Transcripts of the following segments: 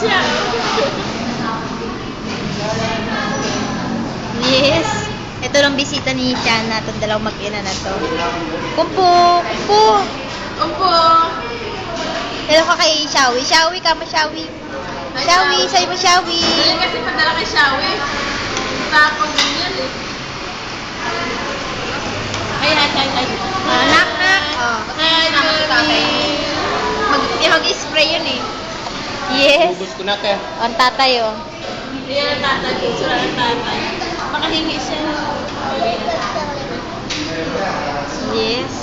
siya. Yes. Ito lang bisita ni Tiana. Itong dalawang mag-ina na to. Kumpo! Kumpo! Opo. Hello ka kay Shawi. Shawi ka, Shawi. Shawi, sa'yo mo Shawi. Dali kasi padala kay Shawi. Tapos ganyan eh. Ay. Knock, knock. Oh. Hi, Mami. Mag-spray yun eh. Yes. Ubus ko na, te. Ang tatay oh. Yan ang tatay. Picture ang tatay. Makahingi siya. Yes.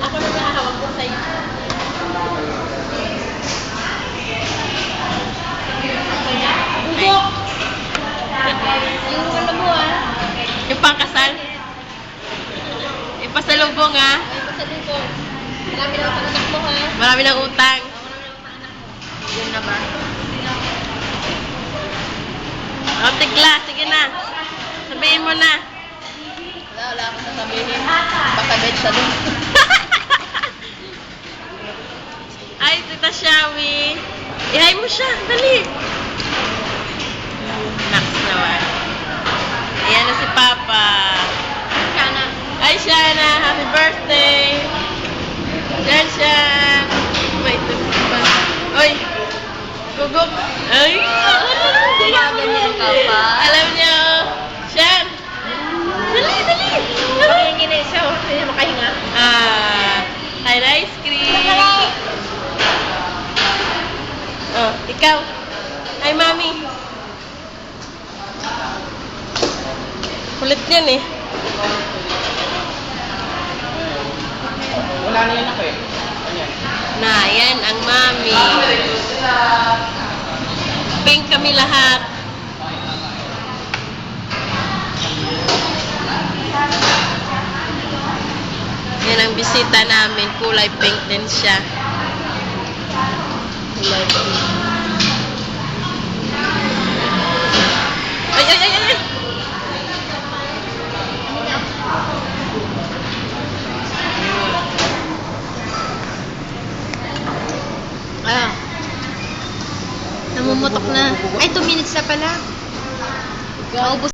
Ako na nakahawag ko sa'yo. Bugok! Yung ano mo ah. Yung pangkasal? Yung pasalubong ah. Ay, pasalubong. Marami na ang anak mo ha. Marami ng utang. Yun na ba? O, tigla. Sige na. Sabihin mo na. Wala akong sasabihin. Baka bet sa doon. Ay, Tita Shawi. Ihay mo siya. Dali. Max naman. Ayan na si Papa. Kana. Ay, Shana. Happy birthday. Yan siya. Wait, pa. Oy. Gugok. Ay. Ganyan ka pa. Alam niyo. Shan. Dali. Pakihingi na siya. Hindi na makahinga. Ay, ice cream. Oh, ikaw. Ay, Mami. Kulit yan eh. Wala na yan ako eh. Ayan. Na, yan ang Mami. Pink kami lahat. Yan ang bisita namin. Kulay pink din siya. Kulay pink. Ay! Namumutok na. Ay, 2 minutes na pala. Maubos.